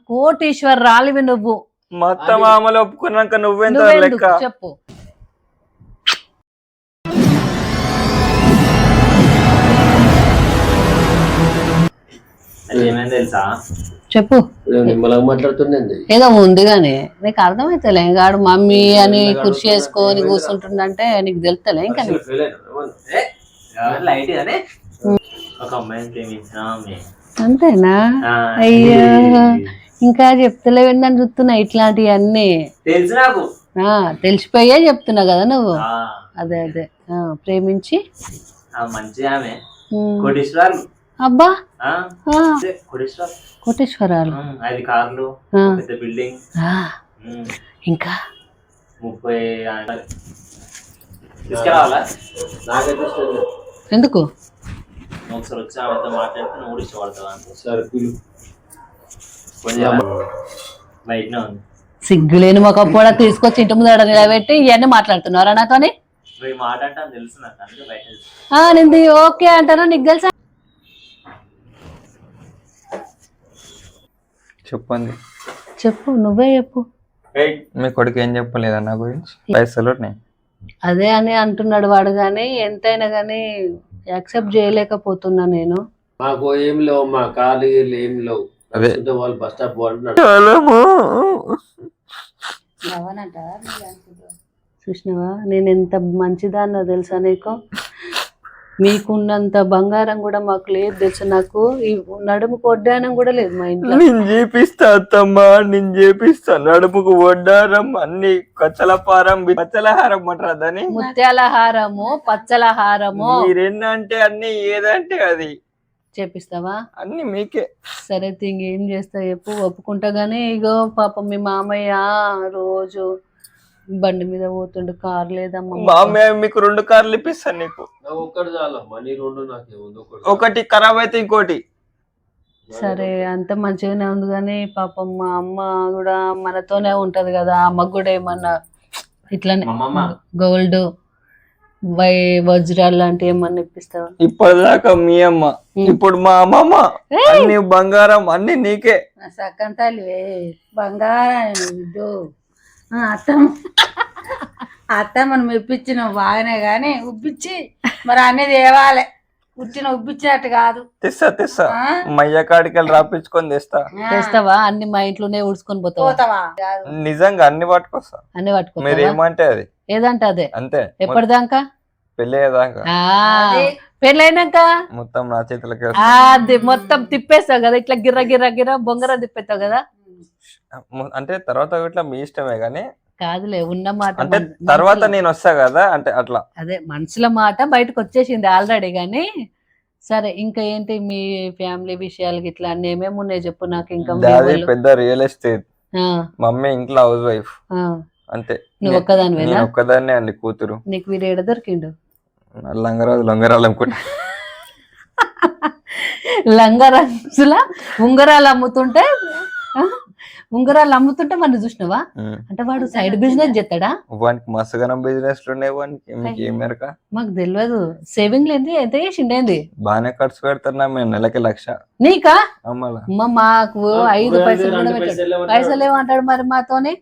కోటీశ్వరరాలివి నువ్వు. మొత్తం ఆమెలు ఒప్పుకున్నాక నువ్వెంత లెక్క చెప్పు. తెలుసా చెప్పు. మాట్లాడుతుండే ఏదో ఉంది గానీ నీకు అర్థమైతలే. గాడు మమ్మీ అని కుర్చీ వేసుకొని కూర్చుంటుందంటే నీకు తెలుస్తలే. ఇంకా అంతేనా? అయ్యో ఇంకా చెప్తలేవని చూస్తున్నా ఇట్లాంటివన్నీ. తెలుసు నాకు, తెలిసిపోయే చెప్తున్నా కదా నువ్వు. అదే అదే ప్రేమించి అబ్బా కోటేశ్వరాలు, 5 కార్లు, పెద్ద బిల్డింగ్, ఇంకా 30 తీసుకురావాలా? ఎందుకు ఒకసారి వచ్చి ఆమెతో మాట్లాడితే నువ్వు ఇష్టపడతావా? బయటనే ఉంది. సిగ్గులేని ఒక కూడా తీసుకొచ్చి ఇంటి ముందు నిలబెట్టి ఇవన్నీ మాట్లాడుతున్నారా నాతోని? మాట్లాడటం తెలుసు నాకు, అందుకే బయట నింది ఓకే అంటారా? నీకు తెలుసా? చెప్పండి. చెప్పు, నువ్వే చెప్పు. మీ కొడుకు ఏం చెప్పలేదా నా గురించి? పైసలు అదే అని అంటున్నాడు వాడు, కానీ ఎంతైనా కానీ యాక్సెప్ట్ చేయలేకపోతున్నా నేను. మాకు ఏం లేవు, మా ఖాళీ ఏం లేవు. వాళ్ళు బస్ స్టాప్ చూసినావా నేను ఎంత మంచిదాన్నో తెలుసా నీకు? మీకున్నంత బంగారం కూడా మాకు లేదు తెలుసా. నాకు ఈ నడుముకు వడ్డానం కూడా లేదు మా ఇంట్లో. నేను చేపిస్తా అత్తమ్మా, నేను చేపిస్తా. నడుముకు వడ్డారం, అన్ని కచ్చలపారం, పచ్చలహారం అంటారా దాన్ని? ముత్యాల హారము, పచ్చల హారము, మీరేందంటే అన్ని ఏదంటే అది చేపిస్తావా? అన్ని మీకే. సరే ఇంకేం చేస్తా చెప్పు, ఒప్పుకుంటా. గానీ ఇగో పాపం మీ మామయ్య రోజు బండి మీద పోతుండు, కార్ లేదమ్మా. మామయ్య మీకు 2 కార్లు ఇప్పిస్తాను నీకు. ఒకటి ఖరాబ్ అయితే ఇంకోటి. సరే అంత మంచిగానే ఉంది కానీ పాపం మా అమ్మ కూడా మనతోనే ఉంటది కదా. అమ్మకు కూడా ఏమన్నా ఇట్లానే గోల్డ్ వజ్రాలు లాంటివి ఏమన్నా ఇప్పిస్తావా? ఇప్పటిదాకా మీ అమ్మ, ఇప్పుడు మా అమ్మమ్మ. అన్ని బంగారం అన్ని నీకే. సకంతాలివే బంగారం. అత్త మనం ఇప్పించిన బాగానే గాని ఉబ్బిచ్చి మరి అన్ని తేవాలి. ఉట్టిన ఉబ్బిచ్చినట్టు కాదు. తెస్తా మయ్య కాడికెళ్ళి రాపించుకొని తెస్తావా? అన్ని మా ఇంట్లోనే ఉడుచుకొని పోతావా? నిజంగా అన్ని పట్టుకొస్తా. అన్ని పట్టుకో. మీరు ఏమంటే అది ఏదంటే అదే. అంతే. ఎప్పటిదాకా? పెళ్ళేదాకా. పెళ్ళైనాక మొత్తం నా చేతులకి అది మొత్తం తిప్పేస్తావు కదా, ఇట్లా గిర్ర గిర్ర గిర్ర బొంగర తిప్పేస్తావు కదా. అంటే తర్వాత ఇట్లా మీ ఇష్టమే గానీ కాదులే, ఉన్న మాట అంటే తర్వాత నేను వస్తా కదా, అంటే అట్లా అదే మనసుల మాట బయటకు వచ్చేసింది ఆల్రెడీ. గానీ సరే ఇంకా ఏంటి మీ ఫ్యామిలీ విషయాలు ఇట్లా అన్ని ఏమేమి ఉన్నాయి చెప్పు నాకు. ఇంకా పెద్ద రియల్ ఎస్టేట్, మమ్మీ ఇంట్లో హౌస్ వైఫ్ అంతే. నువ్వు ఒక్కదానివేనా? నేను ఒక్కదాన్నే అండి కూతురు. నీకు వీడు ఏడ దొరికిండు? లంగరాలు అనుకుంటా. లంగరాజులా ఉంగరాలు అమ్ముతుంటే మన చూసినావా? అంటే వాడు సైడ్ బిజినెస్ చేస్తాడా? వానికి మస్తు బిజినెస్ మాకు తెలియదు. సేవింగ్ లేని ఎంత చేసిండేంది? బాగానే ఖర్చు పెడతారు మేము నెలకి 1,00,000. నీకా? మాకు 5 పైసలు కూడా పెట్టాడు. పైసలు ఏమంటాడు మరి మాతోని?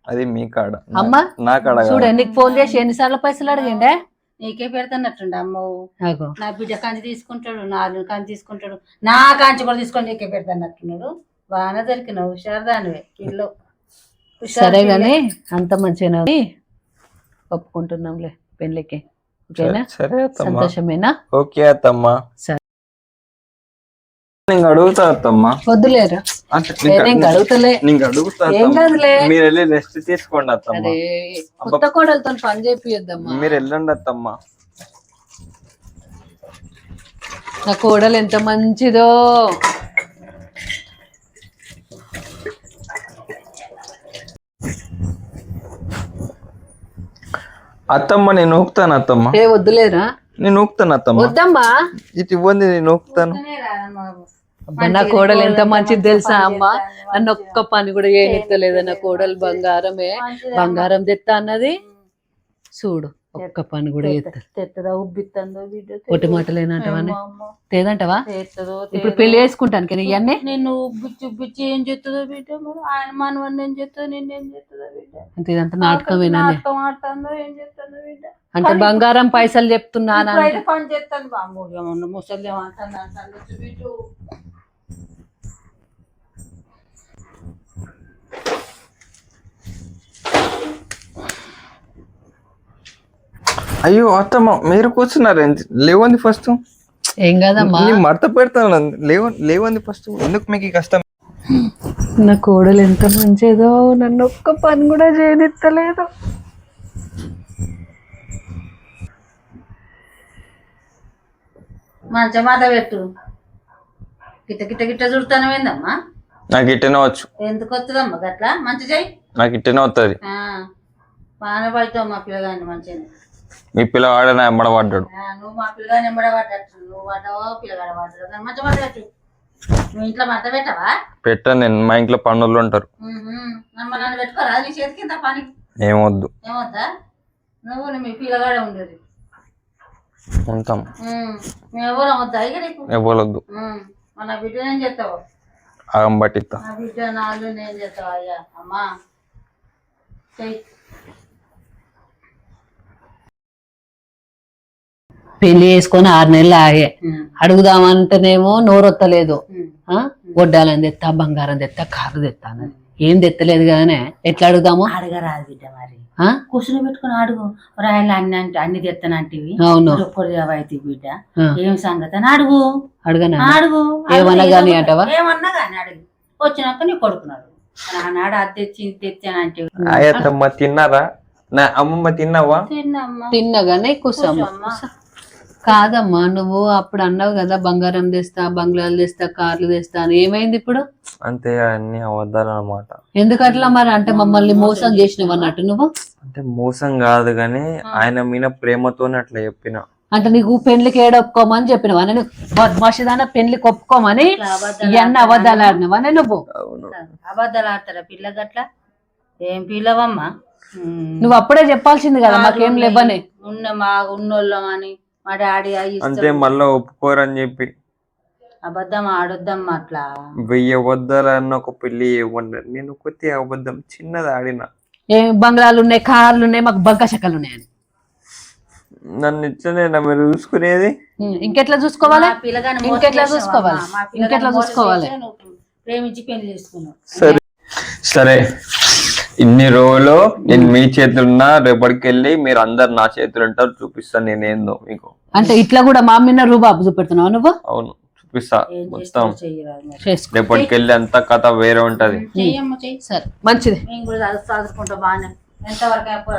అది మీ కాడ. అమ్మా నా కాడ చూడ, నీకు ఫోన్ చేసి ఎన్నిసార్లు పైసలు అడిగిండే? నీకే పెడతానట్టుండ. అమ్మ నా బిడ్డ కంచి తీసుకుంటాడు, నా కంచి తీసుకుంటాడు, నా కంచి కూడా తీసుకొని నీకే పెడతానట్టున్నాడు. బాగానే దొరికిన హుషారు దానివే పిల్లో. సరే గాని అంత మంచిగా ఒప్పుకుంటున్నాంలే పెళ్లికి. ఓకేనా? సంతోషమేనా? ఓకే అత్తమ్మా. సరే అడుగుతా అత్తమ్మా. వద్దులేరా, అడుగుతలే. ఏం కాదులే, మీరు వెళ్ళి రెస్ట్ తీసుకోండి అత్తమ్మా. కొత్త కోడలతో పని చేపియొద్దమ్మా. మీరు వెళ్ళండి అత్తమ్మా. నా కోడలు ఎంత మంచిదో. అత్తమ్మ నేను ఊపుతాను అత్తమ్మ. వద్దులేరా, నేను ఊపుతాను అత్తమ్మ. వద్దమ్మా, ఇటు ఇవ్వండి, నేను ఊపుతాను. నా కోడలు ఎంత మంచిది తెలుసా అమ్మ? నన్ను ఒక్క పని కూడా చేయనిస్తలేదా నా కోడలు? బంగారమే బంగారం తెత్తా అన్నది. చూడు ఒక్క పని కూడా చేస్తా తెత్తదా ఉబ్బిత్తందో బిడ్డ పొట్టి మాటలేనంటవని తేదంటవా తెత్తదో ఇప్పుడు పెళ్లి చేసుకుంటాను కానీ ఇవన్నీ నిన్ను ఉబ్బిచ్చి ఏం చేస్తుందో బిడ్డ మరి ఆయన మనవన్ని ఏం చేస్తుందో నిన్నేం చేస్తుందో బిడ్డ అంటే ఇదంతా నాటకమేనా నాటకం ఆడుతుందో ఏం చేస్తుందో బిడ్డ అంటే బంగారం పైసలు చెప్తున్నాను ఇప్పుడైతే పని చేస్తాను బాబు ఏమన్నా ముసలి ఏమంటాను అంటాను బిడ్డ అయ్యో అత్తమ్మ మీరు కూర్చున్నారు లేవంది ఫస్ట్ ఏం కాదమ్మా నేను మడత పెడతాను లేవంది ఫస్ట్ ఎందుకు మీకు ఈ కష్టం నా కోడలు ఎంత మంచిదో నన్ను ఒక్క పని కూడా చేయనిత్తలేదు మంచి మాట పెట్టు గిట్ట గిట్ట గిట్ట చూడతాను ఏందమ్మా నాకు ఇట్టనే వచ్చు ఎందుకు వస్తుందమ్మా గట్లా మంచి చెయ్యి నాకు ఇట్టనే వస్తుంది బాగానే పడతావు మా పిల్లగాని మంచిగా మీ పిల్లవాడ నా ఎమ్మడ పడ్డాడు నువ్వు మా పిల్లగాని ఎంబడ పడ్డట్టు నువ్వు పడ్డావో పిల్లగాడ పడ్డాడు కానీ మంచి మాట పెట్టు నువ్వు ఇంట్లో మంట పెట్టవా పెట్టాను నేను మా ఇంట్లో పనులు ఉంటారు నన్ను పెట్టుకోరా నీ చేతి కింద పని ఏమొద్దు ఏమొద్దా నువ్వు మీ పిల్లగాడే ఉండేది ఉంటాం మేము ఎవరు వద్దా ఇక నీకు ఇవ్వలొద్దు మన బిడ్డ ఏం చేస్తావు ఆగం పట్టిస్తా నా బిడ్డ నాలుగు నేను చేస్తావు అయ్యా అమ్మా చెయ్యి పెళ్లి చేసుకొని 6 నెలలు ఆగే అడుగుదామంటేనేమో నోరొత్తలేదు గొడ్డాలని తెత్తా బంగారం తెత్తా కారు తెత్తా అన్నది ఏం తెత్తలేదు కానీ ఎట్లా అడుగుదాము అడగరాదు బిడ్డ మరి కూర్చుని పెట్టుకుని అడుగు రాయలు అన్ని అంటే అన్ని తెత్తనంటివి అవును ఒక్కటి అయితే బిడ్డ ఏం సంగతి అని అడుగు అడగనా అడుగు ఏమన్నా గానీ అంటవా ఏమన్నా గానీ అడుగు వచ్చినాక నీ కొడుకున్నాడు ఆనాడు అది తెచ్చి ఇది తెచ్చానంటే అయ్యత్తమ్మ తిన్నారా నా అమ్మమ్మ తిన్నావా తిన్నమ్మా తిన్నగానే కూర్చోమ్మ కాదమ్మా నువ్వు అప్పుడు అన్నావు కదా బంగారం తెస్తా బంగ్లాలు తెస్తా కార్లు తెస్తా అని ఏమైంది ఇప్పుడు అంతే అన్ని అబద్ధాలు అన్నమాట ఎందుకట్లా మరి అంటే మమ్మల్ని మోసం చేసినవి అన్నట్టు నువ్వు అంటే మోసం కాదు కానీ ఆయన మీద ప్రేమతోనే అట్లా చెప్పిన అంటే నీకు పెళ్లికి ఏడొప్పుకోమని చెప్పినవా నేను బద్మాషిదాన పెళ్లికి ఒప్పుకోమని ఇవన్నీ అబద్ధాలు ఆడినవా నువ్వు అబద్ధాలు ఆడతారా పిల్ల గట్ల ఏం పిల్లవమ్మా నువ్వు అప్పుడే చెప్పాల్సింది కదా మాకేం లేవని ఉన్నోళ్ళం అని మా డాడీ అంటే మళ్ళా ఒప్పుకోరని చెప్పి అబద్ధం ఆడొద్దమ్మా అట్లా 1000 అబద్ధాలు అన్న ఒక పెళ్లి ఇవ్వండి నేను కొద్ది అబద్ధం చిన్నది ఆడిన ఏం బంగ్లాలు ఉన్నాయి కార్లు ఉన్నాయి మాకు బంక చెక్కలు ఉన్నాయని నన్ను ఇట్లనేనా మీరు చూసుకునేది ఇంకెట్లా చూసుకోవాలి పిల్లగాని ఇంకెట్లా చూసుకోవాలి ఇంకెట్లా చూసుకోవాలి ప్రేమించి పెళ్లి చేసుకున్నావు సరే సరే ఇన్ని రోజులు నేను మీ చేతులున్నా రేపటికి వెళ్ళి మీరు అందరు నా చేతులు ఉంటారు చూపిస్తాను నేనేందో మీకు అంటే ఇట్లా కూడా మా మీద రూబాబు చూపెడుతున్నావు నువ్వు అవును చూపిస్తా మొత్తం రేపటికి వెళ్ళి అంత కథ వేరే ఉంటది సరే మంచిది మేము కూడా చదువుకుంటా బాగానే ఎంతవరకు